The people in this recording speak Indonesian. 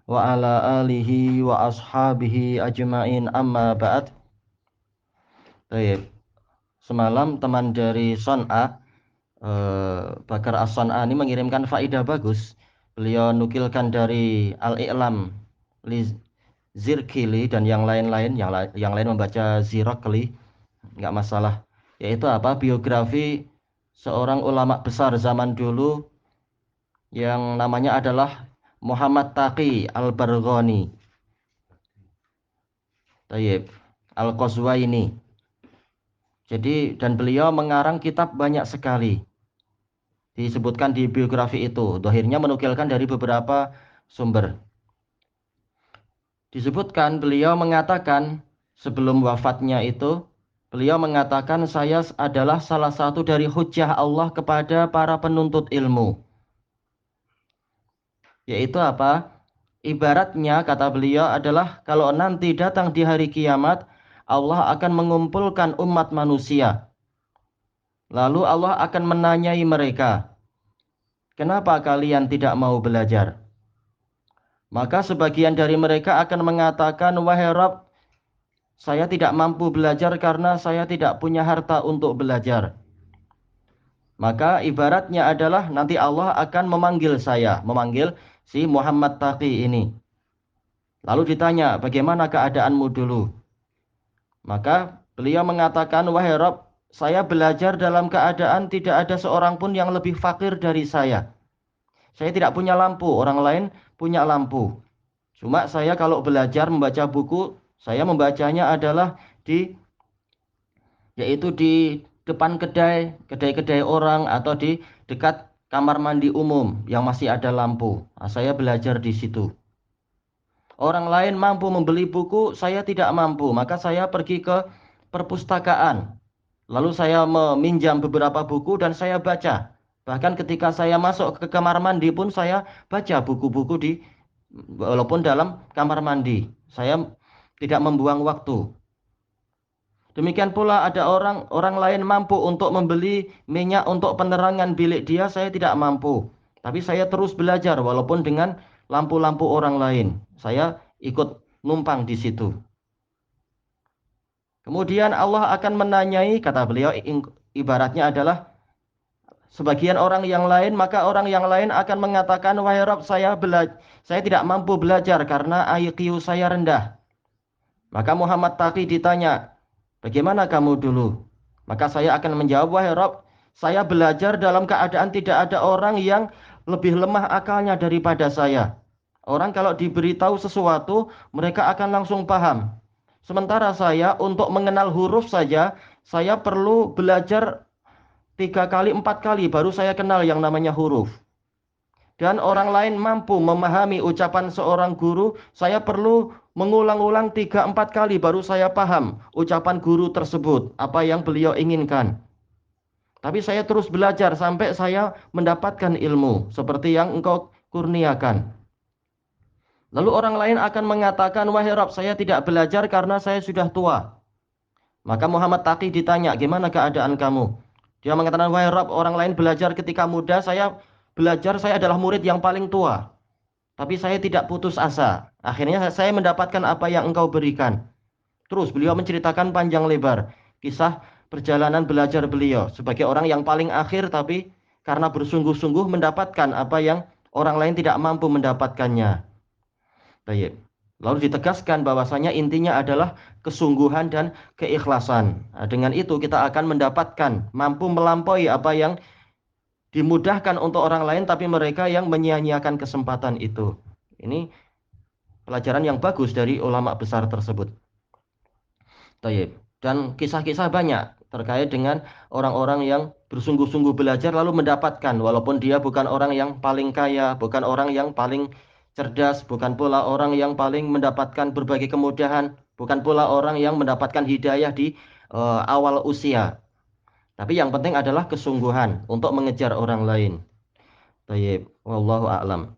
wa ala alihi wa ashabihi ajma'in amma ba'd. Baik. Semalam teman dari Son'a, Bakar As-Son'a ini mengirimkan faidah bagus. Beliau nukilkan dari Al-I'lam li Zirkili dan yang lain-lain, yang lain membaca Zirokli, nggak masalah. Yaitu apa? Biografi seorang ulama besar zaman dulu yang namanya adalah Muhammad Taqi Al-Barghani. Tayyib. Al-Qazwaini. Jadi dan beliau mengarang kitab banyak sekali. Disebutkan di biografi itu. Dohirnya menukilkan dari beberapa sumber. Disebutkan beliau mengatakan sebelum wafatnya itu, beliau mengatakan saya adalah salah satu dari hujjah Allah kepada para penuntut ilmu. Yaitu apa? Ibaratnya kata beliau adalah kalau nanti datang di hari kiamat, Allah akan mengumpulkan umat manusia. Lalu Allah akan menanyai mereka, kenapa kalian tidak mau belajar? Maka sebagian dari mereka akan mengatakan, wahai Rabb, saya tidak mampu belajar karena saya tidak punya harta untuk belajar. Maka ibaratnya adalah nanti Allah akan memanggil saya, memanggil si Muhammad Taqi ini. Lalu ditanya, bagaimana keadaanmu dulu? Maka beliau mengatakan, wahai Rabb, saya belajar dalam keadaan tidak ada seorang pun yang lebih fakir dari saya. Saya tidak punya lampu, orang lain punya lampu. Cuma saya kalau belajar membaca buku, saya membacanya adalah yaitu di depan kedai-kedai orang atau di dekat kamar mandi umum yang masih ada lampu. Nah, saya belajar di situ. Orang lain mampu membeli buku, saya tidak mampu. Maka saya pergi ke perpustakaan. Lalu saya meminjam beberapa buku dan saya baca. Bahkan ketika saya masuk ke kamar mandi pun saya baca buku-buku walaupun dalam kamar mandi. Saya tidak membuang waktu. Demikian pula ada orang lain mampu untuk membeli minyak untuk penerangan bilik dia, saya tidak mampu. Tapi saya terus belajar walaupun dengan lampu-lampu orang lain. Saya ikut numpang di situ. Kemudian Allah akan menanyai, kata beliau, ibaratnya adalah sebagian orang yang lain, maka orang yang lain akan mengatakan, wahai Rabb, saya tidak mampu belajar karena IQ saya rendah. Maka Muhammad Taqi ditanya, bagaimana kamu dulu? Maka saya akan menjawab, wahai Rob, saya belajar dalam keadaan tidak ada orang yang lebih lemah akalnya daripada saya. Orang kalau diberitahu sesuatu, mereka akan langsung paham. Sementara saya untuk mengenal huruf saja, saya perlu belajar 3 kali, 4 kali baru saya kenal yang namanya huruf. Dan orang lain mampu memahami ucapan seorang guru, saya perlu mengulang-ulang 3, 4 kali baru saya paham ucapan guru tersebut, apa yang beliau inginkan. Tapi saya terus belajar sampai saya mendapatkan ilmu seperti yang engkau kurniakan. Lalu orang lain akan mengatakan, wahai Rabb, saya tidak belajar karena saya sudah tua. Maka Muhammad Taqi ditanya, gimana keadaan kamu? Dia mengatakan, wahai Rabb, orang lain belajar ketika muda, saya belajar, saya adalah murid yang paling tua. Tapi saya tidak putus asa. Akhirnya saya mendapatkan apa yang engkau berikan. Terus beliau menceritakan panjang lebar kisah perjalanan belajar beliau sebagai orang yang paling akhir, tapi karena bersungguh-sungguh mendapatkan apa yang orang lain tidak mampu mendapatkannya. Baik. Lalu ditegaskan bahwasanya intinya adalah kesungguhan dan keikhlasan. Nah, dengan itu kita akan mendapatkan mampu melampaui apa yang dimudahkan untuk orang lain, tapi mereka yang menyia-nyiakan kesempatan itu. Ini pelajaran yang bagus dari ulama besar tersebut. Tayyib. Dan kisah-kisah banyak terkait dengan orang-orang yang bersungguh-sungguh belajar lalu mendapatkan, walaupun dia bukan orang yang paling kaya, bukan orang yang paling cerdas, bukan pula orang yang paling mendapatkan berbagai kemudahan, bukan pula orang yang mendapatkan hidayah di awal usia. Tapi yang penting adalah kesungguhan untuk mengejar orang lain. Tayyib. Wallahu a'lam.